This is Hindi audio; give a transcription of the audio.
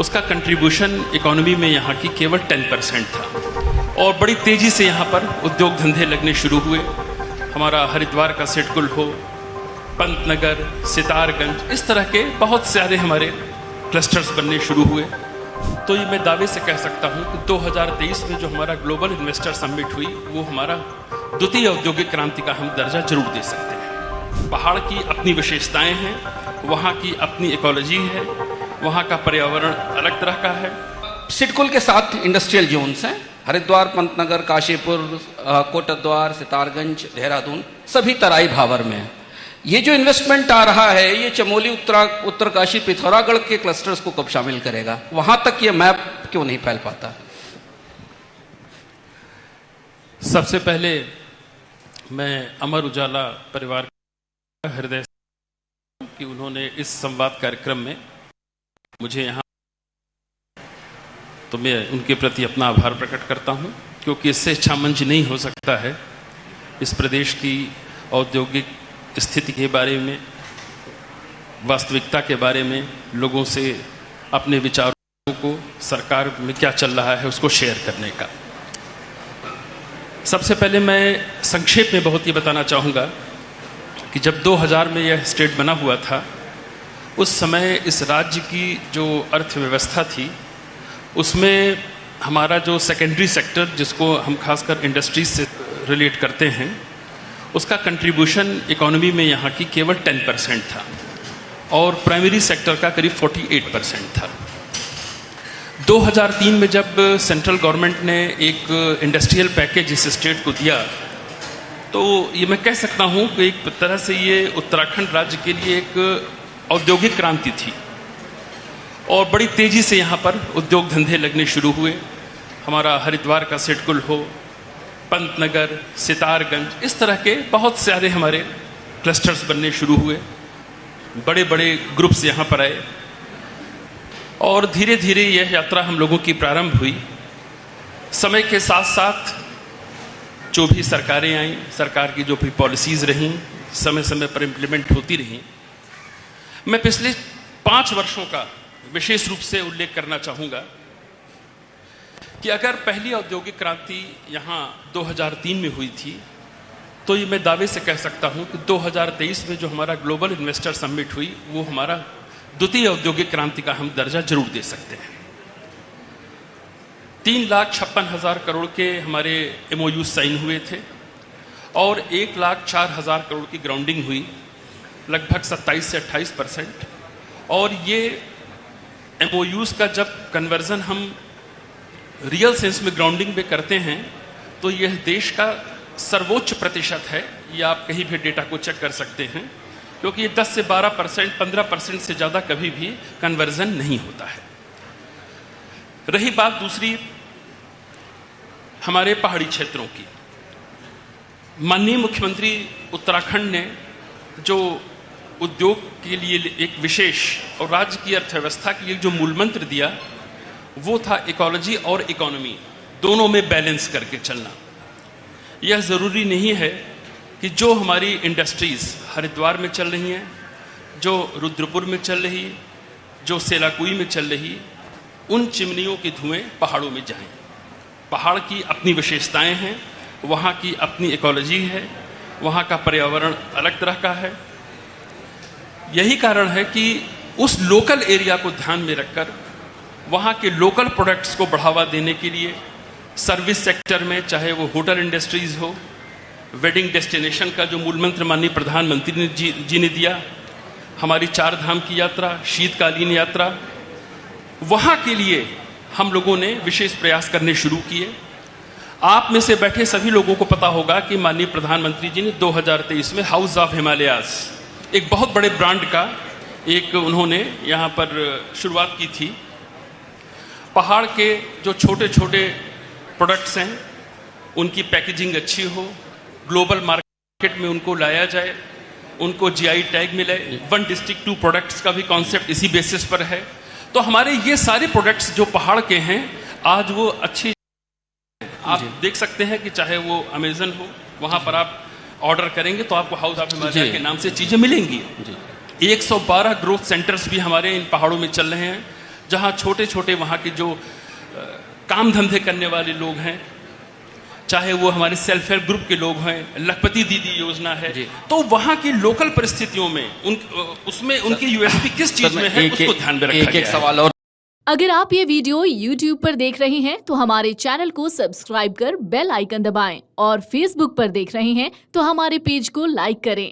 उसका कंट्रीब्यूशन इकोनॉमी में यहाँ की केवल 10% था और बड़ी तेज़ी से यहाँ पर उद्योग धंधे लगने शुरू हुए। हमारा हरिद्वार का सिडकुल हो, पंतनगर, सितारगंज, इस तरह के बहुत सारे हमारे क्लस्टर्स बनने शुरू हुए। तो ये मैं दावे से कह सकता हूँ कि 2023 में जो हमारा ग्लोबल इन्वेस्टर समिट हुई वो हमारा द्वितीय औद्योगिक क्रांति का हम दर्जा जरूर दे सकते हैं। पहाड़ की अपनी विशेषताएं हैं, वहाँ की अपनी इकोलॉजी है, वहाँ का पर्यावरण अलग तरह का है। सिडकुल के 7 इंडस्ट्रियल जोन्स हैं, हरिद्वार, पंतनगर, काशीपुर, कोटद्वार, सितारगंज, देहरादून, सभी तराई भावर में है। ये जो इन्वेस्टमेंट आ रहा है ये चमोली, उत्तरकाशी, पिथौरागढ़ के क्लस्टर्स को कब शामिल करेगा? वहां तक ये मैप क्यों नहीं फैल पाता? सबसे पहले मैं अमर उजाला परिवार का हृदय से कि उन्होंने इस संवाद कार्यक्रम में मुझे यहाँ, तो मैं उनके प्रति अपना आभार प्रकट करता हूँ, क्योंकि इससे अच्छा मंच नहीं हो सकता है इस प्रदेश की औद्योगिक स्थिति के बारे में, वास्तविकता के बारे में लोगों से अपने विचारों को, सरकार में क्या चल रहा है उसको शेयर करने का। सबसे पहले मैं संक्षेप में बहुत ये बताना चाहूँगा कि जब 2000 में यह स्टेट बना हुआ था, उस समय इस राज्य की जो अर्थव्यवस्था थी उसमें हमारा जो सेकेंडरी सेक्टर, जिसको हम खासकर इंडस्ट्रीज से रिलेट करते हैं, उसका कंट्रीब्यूशन इकोनॉमी में यहाँ की केवल 10% था और प्राइमरी सेक्टर का करीब 48% था। 2003 में जब सेंट्रल गवर्नमेंट ने एक इंडस्ट्रियल पैकेज इस स्टेट को दिया, तो ये मैं कह सकता हूँ कि एक तरह से ये उत्तराखंड राज्य के लिए एक औद्योगिक क्रांति थी और बड़ी तेज़ी से यहाँ पर उद्योग धंधे लगने शुरू हुए। हमारा हरिद्वार का सिडकुल हो, पंतनगर, सितारगंज, इस तरह के बहुत सारे हमारे क्लस्टर्स बनने शुरू हुए। बड़े बड़े ग्रुप्स यहाँ पर आए और धीरे धीरे यह यात्रा हम लोगों की प्रारंभ हुई। समय के साथ साथ जो भी सरकारें आईं, सरकार की जो भी पॉलिसीज़ रहीं, समय समय पर इम्प्लीमेंट होती रहीं। मैं पिछले 5 वर्षों का विशेष रूप से उल्लेख करना चाहूँगा कि अगर पहली औद्योगिक क्रांति यहाँ 2003 में हुई थी, तो ये मैं दावे से कह सकता हूँ कि 2023 में जो हमारा ग्लोबल इन्वेस्टर समिट हुई वो हमारा द्वितीय औद्योगिक क्रांति का हम दर्जा जरूर दे सकते हैं। 3,56,000 करोड़ के हमारे MOU साइन हुए थे और 1,04,000 करोड़ की ग्राउंडिंग हुई, लगभग 27 से 28%। और ये MOUs का जब कन्वर्जन हम रियल सेंस में ग्राउंडिंग में करते हैं तो यह देश का सर्वोच्च प्रतिशत है। ये आप कहीं भी डेटा को चेक कर सकते हैं, क्योंकि ये 10 से 12%, 15% से ज़्यादा कभी भी कन्वर्जन नहीं होता है। रही बात दूसरी हमारे पहाड़ी क्षेत्रों की, माननीय मुख्यमंत्री उत्तराखंड ने जो उद्योग के लिए एक विशेष और राज्य की अर्थव्यवस्था के लिए जो मूल मंत्र दिया वो था इकोलॉजी और इकोनॉमी दोनों में बैलेंस करके चलना। यह ज़रूरी नहीं है कि जो हमारी इंडस्ट्रीज़ हरिद्वार में चल रही हैं, जो रुद्रपुर में चल रही, जो सेलाकुई में चल रही, उन चिमनियों के धुएं पहाड़ों में जाएं। पहाड़ की अपनी विशेषताएं हैं, वहाँ की अपनी इकोलॉजी है, वहाँ का पर्यावरण अलग तरह का है। यही कारण है कि उस लोकल एरिया को ध्यान में रखकर वहाँ के लोकल प्रोडक्ट्स को बढ़ावा देने के लिए सर्विस सेक्टर में, चाहे वो होटल इंडस्ट्रीज हो, वेडिंग डेस्टिनेशन का जो मूल मंत्र माननीय प्रधानमंत्री जी ने दिया, हमारी 4 धाम की यात्रा, शीतकालीन यात्रा, वहाँ के लिए हम लोगों ने विशेष प्रयास करने शुरू किए। आप में से बैठे सभी लोगों को पता होगा कि माननीय प्रधानमंत्री जी ने 2023 में हाउस ऑफ हिमालयाज, एक बहुत बड़े ब्रांड का एक उन्होंने यहाँ पर शुरुआत की थी। पहाड़ के जो छोटे छोटे प्रोडक्ट्स हैं उनकी पैकेजिंग अच्छी हो, ग्लोबल मार्केट में उनको लाया जाए, उनको GI टैग मिले। 1 डिस्ट्रिक्ट 2 प्रोडक्ट्स का भी कॉन्सेप्ट इसी बेसिस पर है। तो हमारे ये सारे प्रोडक्ट्स जो पहाड़ के हैं आज वो अच्छी, आप देख सकते हैं कि चाहे वो अमेजन हो, वहाँ पर आप ऑर्डर करेंगे तो आपको हाउस ऑफ हिमालय के नाम से चीज़ें मिलेंगी। 112 ग्रोथ सेंटर्स भी हमारे इन पहाड़ों में चल रहे हैं, जहां छोटे छोटे वहां के जो काम धंधे करने वाले लोग हैं, चाहे वो हमारे सेल्फ हेल्प ग्रुप के लोग हैं, लखपति दीदी योजना है, तो वहां की लोकल परिस्थितियों में उसमें उनकी यूएसपी किस चीज में है उसको ध्यान में रखा गया है। सवाल और अगर आप ये वीडियो YouTube पर देख रहे हैं तो हमारे चैनल को सब्सक्राइब कर बेल आइकन दबाएं और Facebook पर देख रहे हैं तो हमारे पेज को लाइक करें।